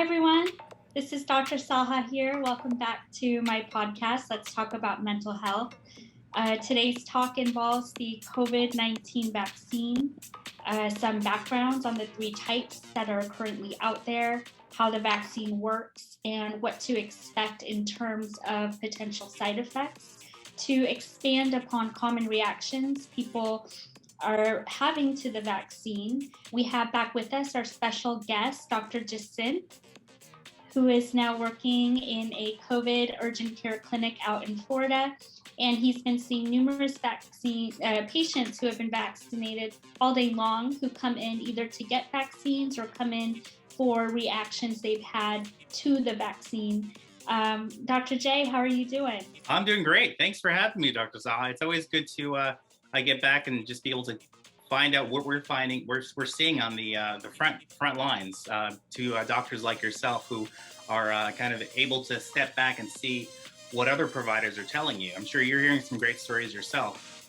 everyone. This is Dr. Saha here. Welcome back to my podcast. Let's talk about mental health. Today's talk involves the COVID-19 vaccine, some backgrounds on the three types that are currently out there, how the vaccine works, and what to expect in terms of potential side effects. To expand upon common reactions people are having to the vaccine, we have back with us our special guest, Dr. Jensen, who is now working in a COVID urgent care clinic out in Florida. And he's been seeing numerous patients who have been vaccinated all day long, who come in either to get vaccines or come in for reactions they've had to the vaccine. Dr. J, how are you doing? I'm doing great. Thanks for having me, Dr. Saha. It's always good to I get back and just be able to find out what we're seeing on the front lines to doctors like yourself who are kind of able to step back and see what other providers are telling you. I'm sure you're hearing some great stories yourself.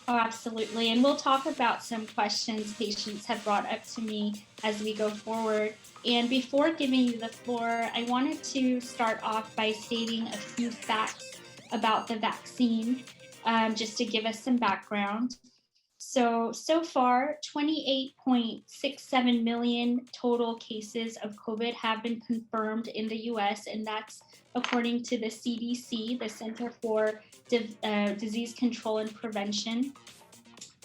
Oh, absolutely. And we'll talk about some questions patients have brought up to me as we go forward. And before giving you the floor, I wanted to start off by stating a few facts about the vaccine, just to give us some background. So far, 28.67 million total cases of COVID have been confirmed in the US, and that's according to the CDC, the Center for Disease Control and Prevention.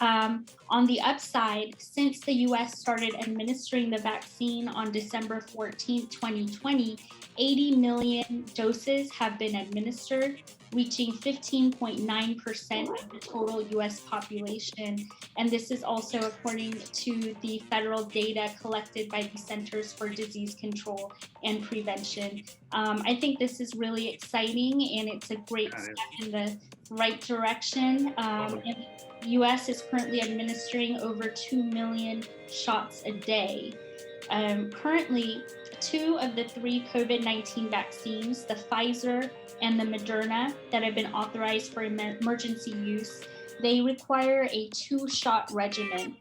On the upside, since the US started administering the vaccine on December 14, 2020, 80 million doses have been administered, reaching 15.9% of the total US population. And this is also according to the federal data collected by the Centers for Disease Control and Prevention. I think this is really exciting, and it's a great step in the right direction. The US is currently administering over 2 million shots a day. Currently, 2 of the 3 COVID-19 vaccines, the Pfizer and the Moderna, that have been authorized for emergency use, they require a 2-shot regimen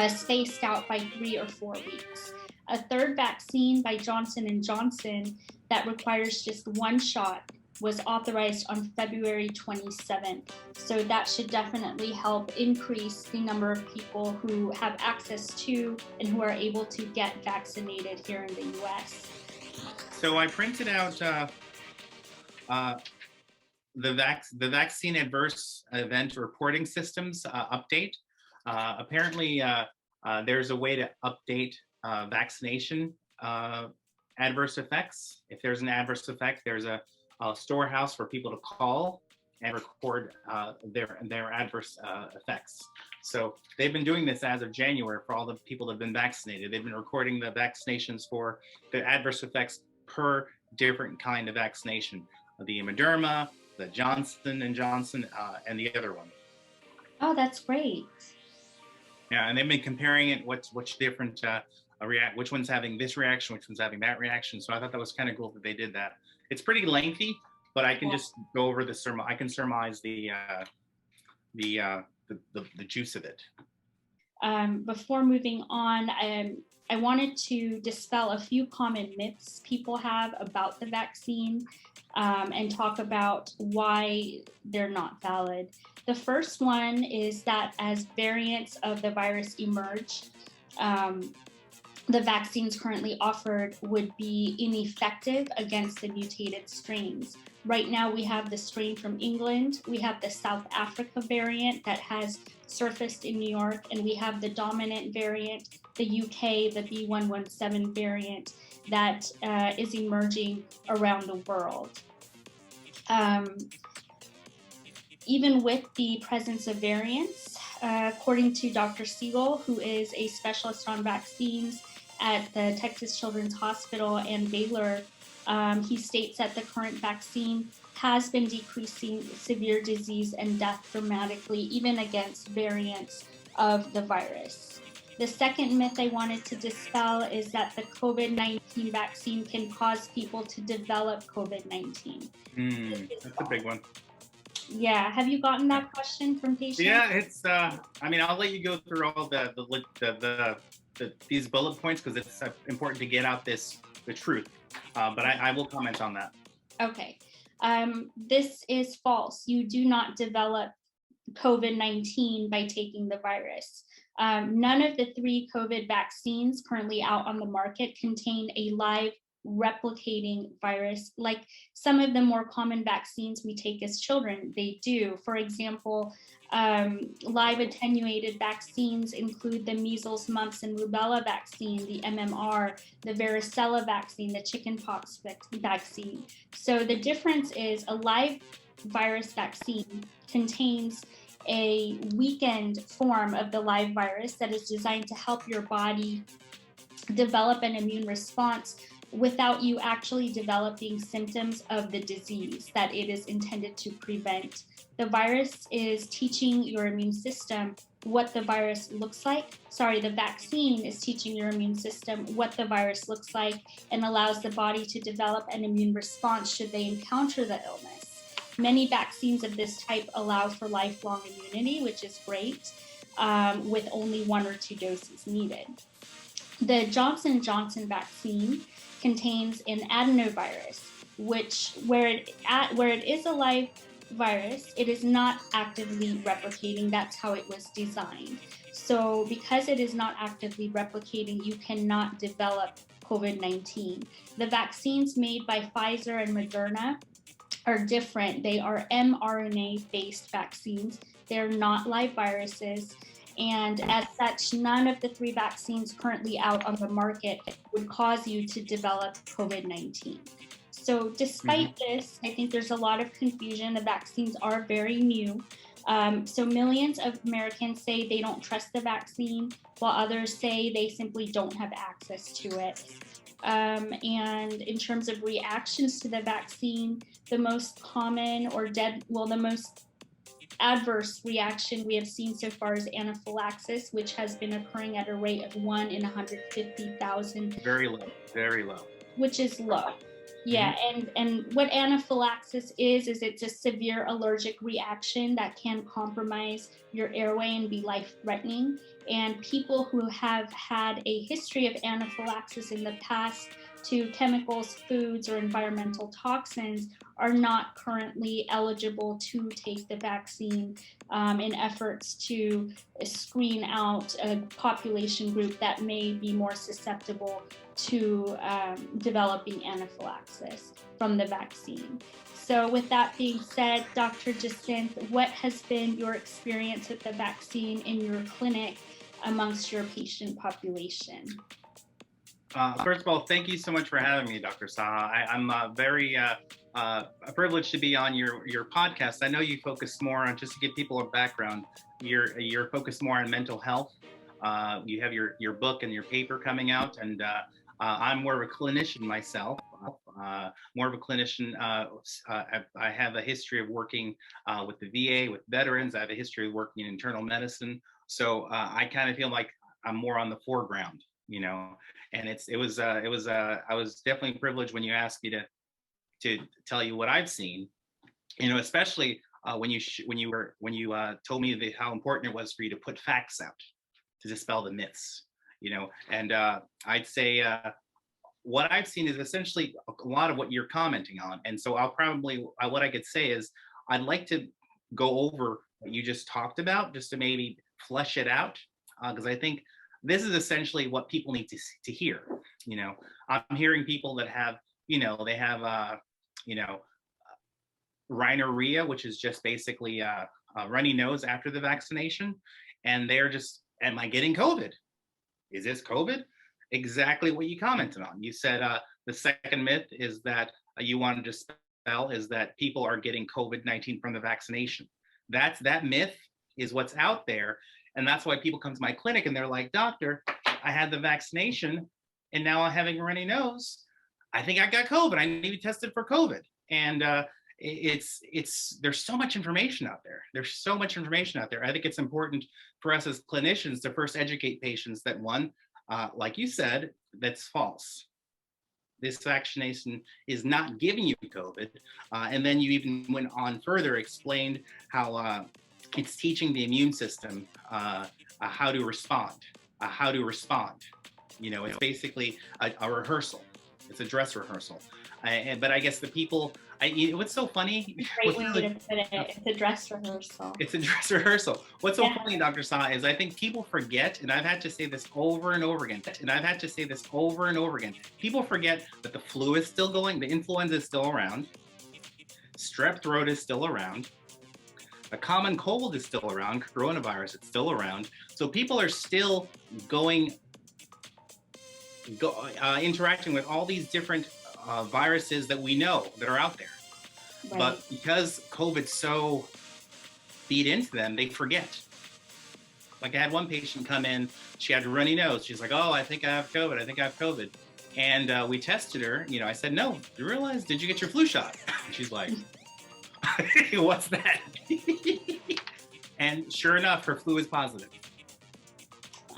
spaced out by 3 or 4 weeks. A third vaccine by Johnson & Johnson that requires just 1 shot was authorized on February 27th. So that should definitely help increase the number of people who have access to and who are able to get vaccinated here in the US. So I printed out the vaccine adverse event reporting systems update. Apparently, there's a way to update vaccination adverse effects. If there's an adverse effect, there's a storehouse for people to call and record their adverse effects. So they've been doing this as of January for all the people that have been vaccinated. They've been recording the vaccinations for the adverse effects per different kind of vaccination. The Moderna, the Johnson & Johnson, and the other one. Oh, that's great. Yeah, and they've been comparing it, which different which one's having this reaction, which one's having that reaction. So I thought that was kind of cool that they did that. It's pretty lengthy, but I can just go over the I can surmise the juice of it. Before moving on, I wanted to dispel a few common myths people have about the vaccine and talk about why they're not valid. The first one is that as variants of the virus emerge, the vaccines currently offered would be ineffective against the mutated strains. Right now, we have the strain from England, we have the South Africa variant that has surfaced in New York, and we have the dominant variant, the UK, the B.1.1.7 variant that is emerging around the world. Even with the presence of variants, according to Dr. Siegel, who is a specialist on vaccines at the Texas Children's Hospital and Baylor, he states that the current vaccine has been decreasing severe disease and death dramatically, even against variants of the virus. The second myth I wanted to dispel is that the COVID-19 vaccine can cause people to develop COVID-19. That's a big one. Yeah, have you gotten that question from patients? Yeah, it's. I mean, I'll let you go through all the these bullet points because it's important to get out the truth. But I will comment on that. Okay. This is false. You do not develop COVID-19 by taking the virus. None of the 3 COVID vaccines currently out on the market contain a live replicating virus like some of the more common vaccines we take as children, they do. For example, live attenuated vaccines include the measles, mumps, and rubella vaccine, the MMR, the varicella vaccine, the chickenpox vaccine. So the difference is a live virus vaccine contains a weakened form of the live virus that is designed to help your body develop an immune response without you actually developing symptoms of the disease that it is intended to prevent. The virus is teaching your immune system what the virus looks like. The vaccine is teaching your immune system what the virus looks like and allows the body to develop an immune response should they encounter the illness. Many vaccines of this type allow for lifelong immunity, which is great, with only 1 or 2 doses needed. The Johnson & Johnson vaccine contains an adenovirus, where it is a live virus, it is not actively replicating. That's how it was designed. So because it is not actively replicating, you cannot develop COVID-19. The vaccines made by Pfizer and Moderna are different. They are mRNA-based vaccines. They're not live viruses. And as such, none of the 3 vaccines currently out on the market would cause you to develop COVID-19. So despite this, I think there's a lot of confusion. The vaccines are very new. So millions of Americans say they don't trust the vaccine, while others say they simply don't have access to it. And in terms of reactions to the vaccine, the most common the most adverse reaction we have seen so far is anaphylaxis, which has been occurring at a rate of 1 in 150,000. Very low, very low. Which is low. Yeah, and what anaphylaxis is it's a severe allergic reaction that can compromise your airway and be life-threatening. And people who have had a history of anaphylaxis in the past to chemicals, foods, or environmental toxins are not currently eligible to take the vaccine in efforts to screen out a population group that may be more susceptible to developing anaphylaxis from the vaccine. So with that being said, Dr. Jensen, what has been your experience with the vaccine in your clinic amongst your patient population? First of all, thank you so much for having me, Dr. Saha. I'm very privileged to be on your podcast. I know you focus more on, just to give people a background, you're focused more on mental health. You have your book and your paper coming out, and I'm more of a clinician myself. More of a clinician. I have a history of working with the VA, with veterans. I have a history of working in internal medicine. So I kind of feel like I'm more on the foreground, you know. And I was definitely privileged when you asked me to tell you what I've seen, you know, especially when you told me how important it was for you to put facts out to dispel the myths, you know. And I'd say what I've seen is essentially a lot of what you're commenting on. And so what I could say is I'd like to go over what you just talked about, just to maybe flesh it out, because I think this is essentially what people need to hear. You know, I'm hearing people that have, they have, rhinorrhea, which is just basically a runny nose after the vaccination. And they're just, am I getting COVID? Is this COVID? Exactly what you commented on. You said the second myth is that you wanted to dispel is that people are getting COVID-19 from the vaccination. That myth is what's out there. And that's why people come to my clinic and they're like, doctor, I had the vaccination and now I'm having a runny nose. I think I got COVID. I need to be tested for COVID. And there's so much information out there. There's so much information out there. I think it's important for us as clinicians to first educate patients that one, like you said, that's false. This vaccination is not giving you COVID. And then you even went on further, explained how it's teaching the immune system how to respond. how to respond. You know, it's basically a rehearsal. It's a dress rehearsal. But I guess the people, what's so funny? Great way to put it. It's a dress rehearsal. It's a dress rehearsal. What's so funny, Dr. Saha, is I think people forget, and I've had to say this over and over again, people forget that the flu is still going, the influenza is still around, strep throat is still around, the common cold is still around, coronavirus, it's still around. So people are still interacting with all these different viruses that we know that are out there. Right. But because COVID's so beat into them, they forget. Like I had one patient come in, she had a runny nose. She's like, oh, I think I have COVID. And we tested her. You know, I said, no, did you get your flu shot? She's like, what's that? And sure enough, her flu is positive.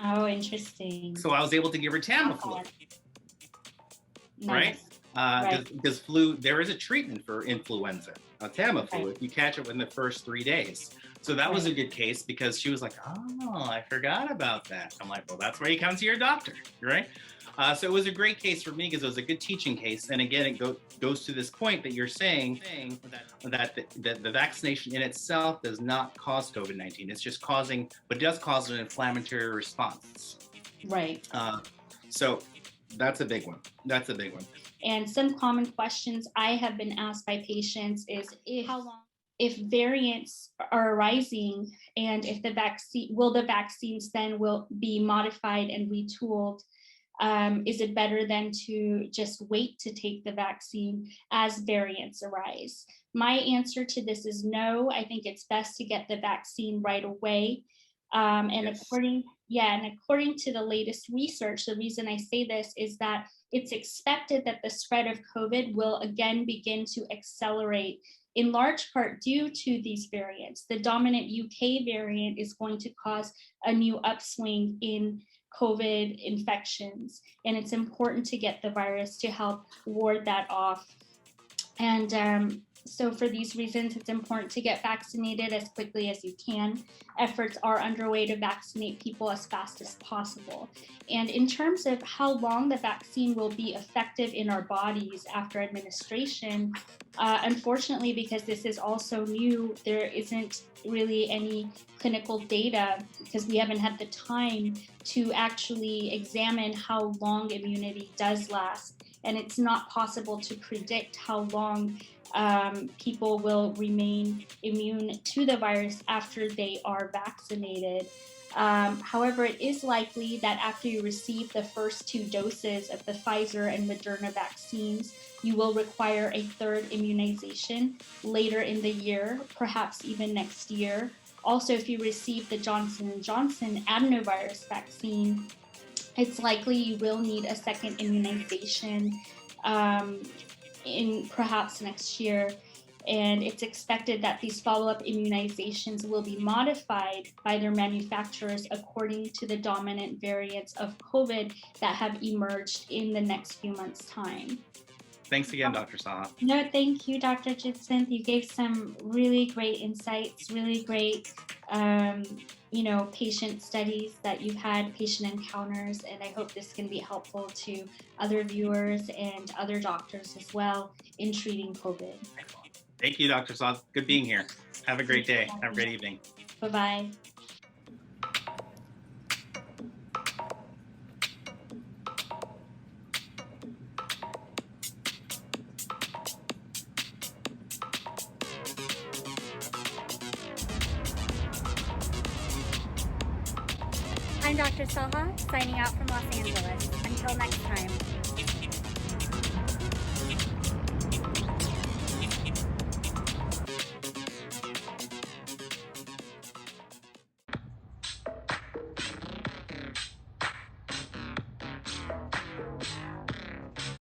Oh, interesting. So I was able to give her Tamiflu. Nice. Right? Because flu, there is a treatment for influenza, Tamiflu, right. if you catch it within the first 3 days. So that was a good case because she was like, oh, I forgot about that. I'm like, well, that's why you come to your doctor, right? So it was a great case for me because it was a good teaching case. And again, it goes to this point that you're saying that the vaccination in itself does not cause COVID-19. It's just causing, but it does cause an inflammatory response. Right. So that's a big one. And some common questions I have been asked by patients is if variants are arising and if the vaccines then will be modified and retooled. Is it better than to just wait to take the vaccine as variants arise? My answer to this is no. I think it's best to get the vaccine right away. According to the latest research, the reason I say this is that it's expected that the spread of COVID will again begin to accelerate in large part due to these variants. The dominant UK variant is going to cause a new upswing in COVID infections, and it's important to get the virus to help ward that off. And so for these reasons, it's important to get vaccinated as quickly as you can. Efforts are underway to vaccinate people as fast as possible. And in terms of how long the vaccine will be effective in our bodies after administration, unfortunately, because this is also new, there isn't really any clinical data because we haven't had the time to actually examine how long immunity does last. And it's not possible to predict how long people will remain immune to the virus after they are vaccinated. However, it is likely that after you receive the first 2 doses of the Pfizer and Moderna vaccines, you will require a third immunization later in the year, perhaps even next year. Also, if you receive the Johnson & Johnson adenovirus vaccine, it's likely you will need a second immunization in perhaps next year. And it's expected that these follow-up immunizations will be modified by their manufacturers according to the dominant variants of COVID that have emerged in the next few months' time. Thanks again, Dr. Saha. No, thank you, Dr. Jensen. You gave some really great insights, really great, patient studies that you've had, patient encounters, and I hope this can be helpful to other viewers and other doctors as well in treating COVID. Thank you, Dr. Saha. Good being here. Have a great day. Have a great evening. Bye-bye. I'm Dr. Saha, signing out from Los Angeles. Until next time.